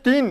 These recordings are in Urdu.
3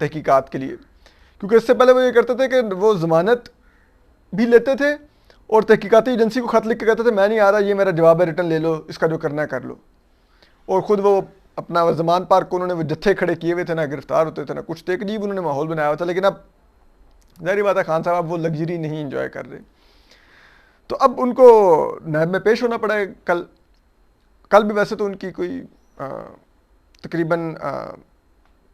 تحقیقات کے لیے، کیونکہ اس سے پہلے وہ یہ کرتے تھے کہ وہ ضمانت بھی لیتے تھے اور تحقیقاتی ایجنسی کو خط لکھ کے کہتے تھے میں نہیں آ رہا، یہ میرا جواب ہے، ریٹن لے لو، اس کا جو کرنا ہے کر لو، اور خود وہ اپنا زمان پارک کو انہوں نے وہ جتھے کھڑے کیے ہوئے تھے، نہ گرفتار ہوتے تھے نہ کچھ، ایک عجیب انہوں نے ماحول بنایا ہوا تھا. لیکن اب ظاہری بات ہے خان صاحب اب وہ لگژری نہیں انجوائے کر رہے، تو اب ان کو نیب میں پیش ہونا پڑا ہے. کل بھی ویسے تو ان کی کوئی تقریباً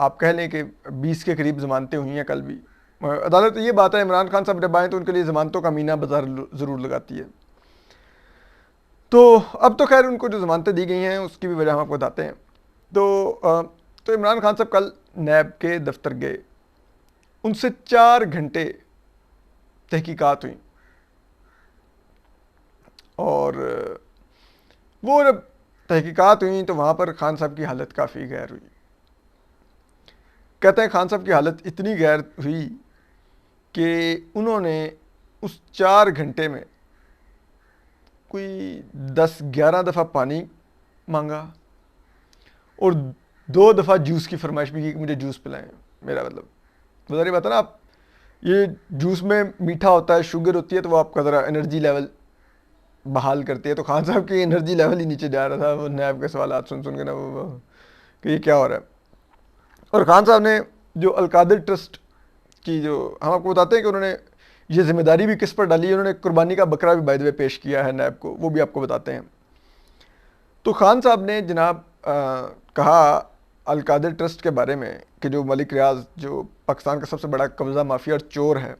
آپ کہہ لیں کہ 20 کے قریب ضمانتیں ہوئی ہیں. کل بھی عدالت یہ بات ہے عمران خان صاحب جب آئیں تو ان کے لیے ضمانتوں کا مینہ بازار ضرور لگاتی ہے. تو اب تو خیر ان کو جو ضمانتیں دی گئی ہیں اس کی بھی وجہ ہم آپ کو بتاتے ہیں. تو عمران خان صاحب کل نیب کے دفتر گئے، ان سے 4 گھنٹے تحقیقات ہوئیں، اور وہ جب تحقیقات ہوئیں تو وہاں پر خان صاحب کی حالت کافی غیر ہوئی. کہتے ہیں خان صاحب کی حالت اتنی غیر ہوئی کہ انہوں نے اس 4 گھنٹے میں کوئی 10-11 دفعہ پانی مانگا اور 2 دفعہ جوس کی فرمائش بھی کی کہ مجھے جوس پلائیں. میرا مطلب ظاہری بات ہے نا، آپ یہ جوس میں میٹھا ہوتا ہے، شوگر ہوتی ہے، تو وہ آپ کا ذرا انرجی لیول بحال کرتی ہے. تو خان صاحب کی انرجی لیول ہی نیچے جا رہا تھا وہ نیب کے سوالات سن کے نا، وہ کہ یہ کیا ہو رہا ہے. اور خان صاحب نے جو القادر ٹرسٹ کی، جو ہم آپ کو بتاتے ہیں کہ انہوں نے یہ ذمہ داری بھی کس پر ڈالی ہے، انہوں نے قربانی کا بکرا بھی بائی دی وے پیش کیا ہے نیب کو، وہ بھی آپ کو بتاتے ہیں. تو خان صاحب نے جناب کہا القادر ٹرسٹ کے بارے میں کہ جو ملک ریاض جو پاکستان کا سب سے بڑا قبضہ مافیا اور چور ہے،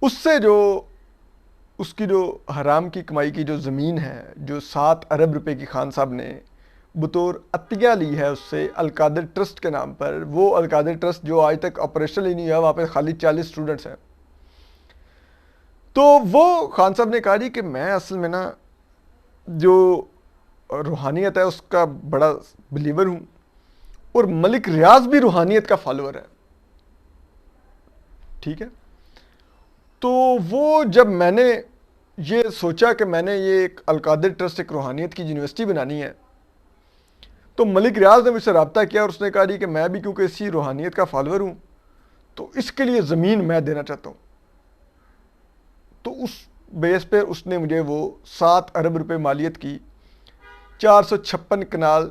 اس سے جو اس کی جو حرام کی کمائی کی جو زمین ہے، جو 7 ارب روپے کی خان صاحب نے بطور عطیہ لی ہے اس سے القادر ٹرسٹ کے نام پر، وہ القادر ٹرسٹ جو آج تک آپریشنل ہی نہیں ہے، وہاں پہ خالی 40 اسٹوڈنٹس ہیں. تو وہ خان صاحب نے کہا جی کہ میں اصل میں نا جو روحانیت ہے اس کا بڑا بلیور ہوں، اور ملک ریاض بھی روحانیت کا فالوور ہے. ٹھیک ہے، تو وہ جب میں نے یہ سوچا کہ میں نے یہ ایک القادر ٹرسٹ ایک روحانیت کی یونیورسٹی بنانی ہے، تو ملک ریاض نے مجھ سے رابطہ کیا اور اس نے کہا جی کہ میں بھی کیونکہ اسی روحانیت کا فالوور ہوں تو اس کے لیے زمین میں دینا چاہتا ہوں. تو اس بیس پہ اس نے مجھے وہ 7 ارب روپے مالیت کی 456 کنال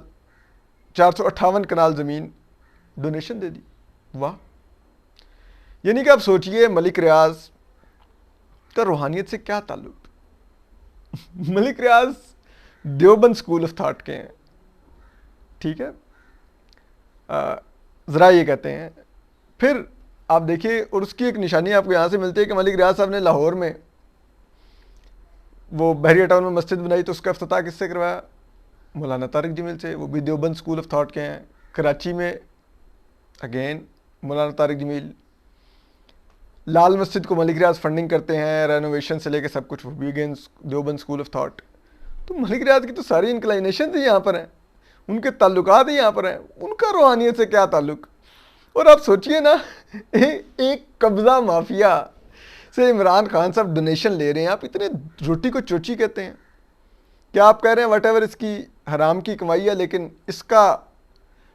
458 کنال زمین ڈونیشن دے دی. واہ! یعنی کہ آپ سوچئے ملک ریاض کا روحانیت سے کیا تعلق. ملک ریاض دیوبند اسکول آف تھاٹ کے ہیں. ٹھیک ہے، ذرا یہ کہتے ہیں. پھر آپ دیکھیے، اور اس کی ایک نشانی آپ کو یہاں سے ملتی ہے کہ ملک ریاض صاحب نے لاہور میں وہ بحریہ ٹاؤن میں مسجد بنائی تو اس کا افتتاح کس سے کروایا؟ مولانا طارق جمیل سے، وہ بھی دیوبند اسکول آف تھاٹ کے ہیں. کراچی میں اگین مولانا طارق جمیل. لال مسجد کو ملک ریاض فنڈنگ کرتے ہیں، رینوویشن سے لے کے سب کچھ، وہ بھی again Deoband school of thought. تو ملک ریاض کی تو ساری انکلائنیشنز ہی یہاں پر ہیں، ان کے تعلقات ہی یہاں پر ہیں، ان کا روحانیت سے کیا تعلق. اور آپ سوچئے نا، ایک قبضہ مافیا سے عمران خان صاحب ڈونیشن لے رہے ہیں. آپ اتنے روٹی کو چوچی کہتے ہیں. کیا آپ کہہ رہے ہیں واٹ ایور اس کی حرام کی کمائی ہے لیکن اس کا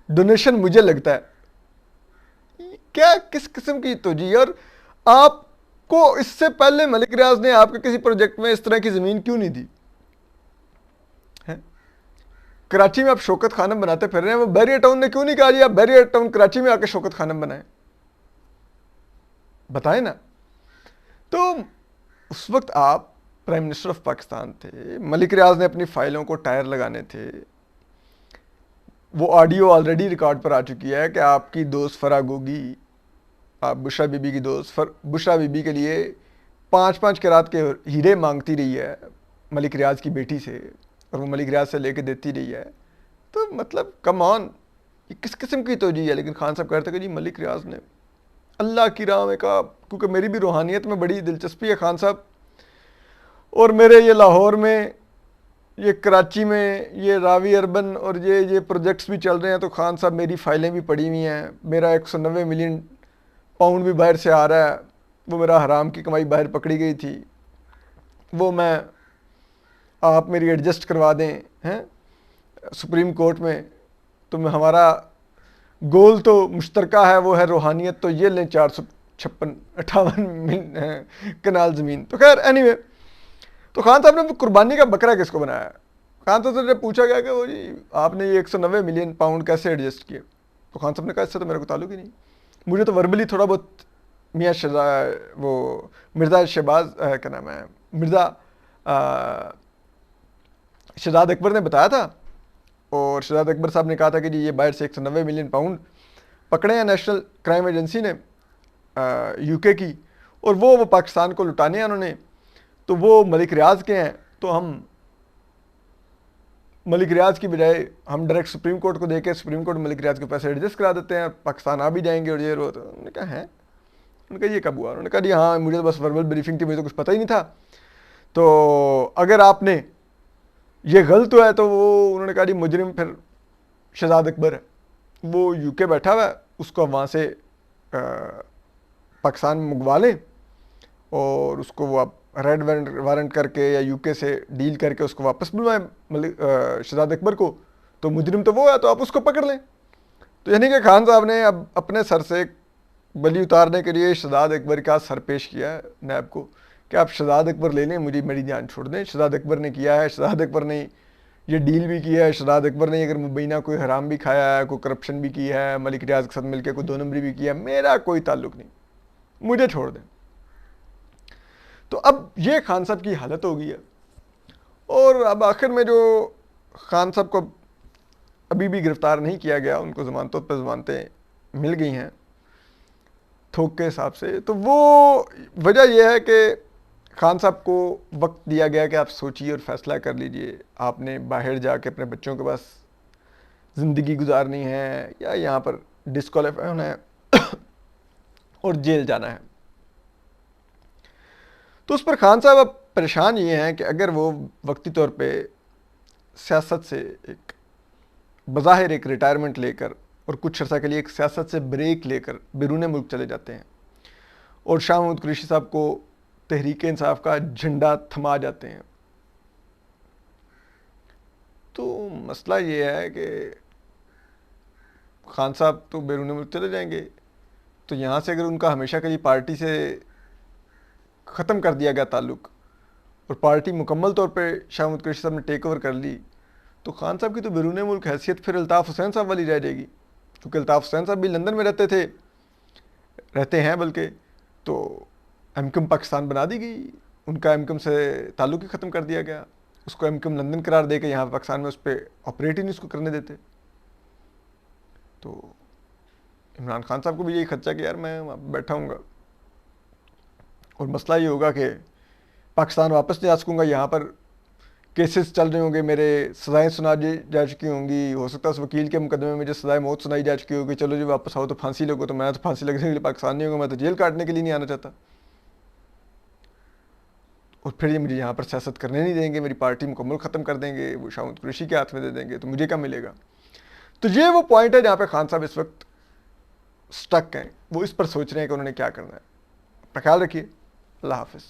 ڈونیشن مجھے لگتا ہے. کیا کس قسم کی توجیہ؟ اور آپ کو اس سے پہلے ملک ریاض نے آپ کے کسی پروجیکٹ میں اس طرح کی زمین کیوں نہیں دی؟ کراچی میں آپ شوکت خانم بناتے پھر رہے ہیں، وہ بحریہ ٹاؤن نے کیوں نہیں کہا جی آپ بحریہ ٹاؤن کراچی میں آ کے شوکت خانم بنائیں؟ بتائیں نا. تو اس وقت آپ پرائم منسٹر آف پاکستان تھے، ملک ریاض نے اپنی فائلوں کو ٹائر لگانے تھے. وہ آڈیو آلریڈی ریکارڈ پر آ چکی ہے کہ آپ کی دوست فرا گوگی، آپ بشرا بی بی کی دوست بشرا بی بی کے لیے 5 قیرات کے ہیرے مانگتی رہی ہے ملک ریاض کی بیٹی سے، اور وہ ملک ریاض سے لے کے دیتی رہی ہے. تو مطلب کم آن، یہ کس قسم کی توجیہ ہے؟ لیکن خان صاحب کہتے ہیں کہ جی ملک ریاض نے اللہ کی راہ میں کہا، کیونکہ میری بھی روحانیت میں بڑی دلچسپی ہے خان صاحب، اور میرے یہ لاہور میں، یہ کراچی میں، یہ راوی اربن اور یہ پروجیکٹس بھی چل رہے ہیں. تو خان صاحب میری فائلیں بھی پڑی ہوئی ہیں، میرا 190 ملین پاؤنڈ بھی باہر سے آ رہا ہے، وہ میرا حرام کی کمائی باہر پکڑی گئی تھی، وہ میں آپ میری ایڈجسٹ کروا دیں ہیں سپریم کورٹ میں، تو میں ہمارا گول تو مشترکہ ہے، وہ ہے روحانیت، تو یہ لیں 456-58 کنال زمین. تو خیر اینی وے، تو خان صاحب نے قربانی کا بکرا کس کو بنایا؟ خان صاحب سے پوچھا گیا کہ وہ جی آپ نے یہ 190 ملین پاؤنڈ کیسے ایڈجسٹ کیے؟ تو خان صاحب نے کہا اس سے تو میرے کو تعلق ہی نہیں، مجھے تو وربلی تھوڑا بہت میاں وہ مرزا شہباز کیا نام ہے، مرزا شہزاد اکبر نے بتایا تھا، اور شہزاد اکبر صاحب نے کہا تھا کہ جی یہ باہر سے 190 ملین پاؤنڈ پکڑے ہیں نیشنل کرائم ایجنسی نے یو کے کی، اور وہ پاکستان کو لٹانے ہیں انہوں نے، تو وہ ملک ریاض کے ہیں، تو ہم ملک ریاض کی بجائے ہم ڈائریکٹ سپریم کورٹ کو دے کے سپریم کورٹ ملک ریاض کے پیسے ایڈجسٹ کرا دیتے ہیں، پاکستان آ بھی جائیں گے اور یہ روت. انہوں نے کہا ہے، انہوں نے کہا یہ کب ہوا؟ انہوں نے کہا جی ہاں مجھے تو بس وربل بریفنگ تھی، مجھے تو کچھ پتہ ہی نہیں تھا، تو اگر آپ نے یہ غلط ہوا ہے تو وہ انہوں نے کہا جی مجرم پھر شہزاد اکبر ہے، وہ یو کے بیٹھا ہوا ہے، اس کو وہاں سے پاکستان میں منگوا لیں، اور اس کو وہ آپ ریڈ وارنٹ کر کے یا یو کے سے ڈیل کر کے اس کو واپس بلوائیں شہزاد اکبر کو، تو مجرم تو وہ ہے، تو آپ اس کو پکڑ لیں. تو یعنی کہ خان صاحب نے اب اپنے سر سے بلی اتارنے کے لیے شہزاد اکبر کا سر پیش کیا ہے نیب کو کہ آپ شہزاد اکبر لے لیں، مجھے میری جان چھوڑ دیں. شہزاد اکبر نے کیا ہے، شہزاد اکبر نے یہ ڈیل بھی کیا ہے، شہزاد اکبر نے اگر مبینہ کوئی حرام بھی کھایا ہے، کوئی کرپشن بھی کی ہے، ملک ریاض کے ساتھ مل کے کوئی 2 نمبری بھی کیا ہے، میرا کوئی تعلق نہیں، مجھے چھوڑ دیں. تو اب یہ خان صاحب کی حالت ہو گئی ہے، اور اب آخر میں جو خان صاحب کو ابھی بھی گرفتار نہیں کیا گیا، ان کو ضمانتوں پہ ضمانتیں مل گئی ہیں تھوک کے حساب سے، تو وہ وجہ یہ ہے کہ خان صاحب کو وقت دیا گیا کہ آپ سوچیے اور فیصلہ کر لیجئے، آپ نے باہر جا کے اپنے بچوں کے پاس زندگی گزارنی ہے یا یہاں پر ڈسکوالیفائی ہونا ہے اور جیل جانا ہے. تو اس پر خان صاحب اب پریشان یہ ہیں کہ اگر وہ وقتی طور پہ سیاست سے ایک بظاہر ایک ریٹائرمنٹ لے کر اور کچھ عرصہ کے لیے ایک سیاست سے بریک لے کر بیرون ملک چلے جاتے ہیں اور شاہ محمود قریشی صاحب کو تحریک انصاف کا جھنڈا تھما جاتے ہیں، تو مسئلہ یہ ہے کہ خان صاحب تو بیرون ملک چلے جائیں گے، تو یہاں سے اگر ان کا ہمیشہ کے لیے پارٹی سے ختم کر دیا گیا تعلق اور پارٹی مکمل طور پہ شاہ محمود قریشی صاحب نے ٹیک اوور کر لی، تو خان صاحب کی تو بیرون ملک حیثیت پھر الطاف حسین صاحب والی رہ جائے گی، کیونکہ الطاف حسین صاحب بھی لندن میں رہتے ہیں بلکہ، تو ایم کم پاکستان بنا دی گئی، ان کا ایم کم سے تعلق ہی ختم کر دیا گیا، اس کو ایم کم لندن قرار دے کے یہاں پاکستان میں اس پہ آپریٹ ہی نہیں اس کو کرنے دیتے. تو عمران خان صاحب کو بھی یہی خدشہ کہ یار میں بیٹھا ہوں گا اور مسئلہ یہ ہوگا کہ پاکستان واپس نہیں آ سکوں گا، یہاں پر کیسز چل رہے ہوں گے میرے، سزائیں سنا جا چکی ہوں گی، ہو سکتا ہے اس وکیل کے مقدمے میں مجھے سزائے موت سنائی جا چکی ہوگی، چلو جی واپس آؤ تو پھانسی لگو، تو میں تو پھانسی لگنے کے لیے پاکستان نہیں ہوں گا، میں تو جیل کاٹنے کے لیے نہیں آنا چاہتا، اور پھر یہ مجھے یہاں پر سیاست کرنے نہیں دیں گے، میری پارٹی مکمل ختم کر دیں گے، وہ شاہ محمود قریشی کے ہاتھ میں دے دیں گے، تو مجھے کیا ملے گا؟ تو یہ وہ پوائنٹ ہے جہاں پہ خان صاحب اس وقت سٹک ہیں، وہ اس پر سوچ رہے ہیں کہ انہوں نے کیا کرنا ہے. اپنا خیال رکھیے، اللہ حافظ.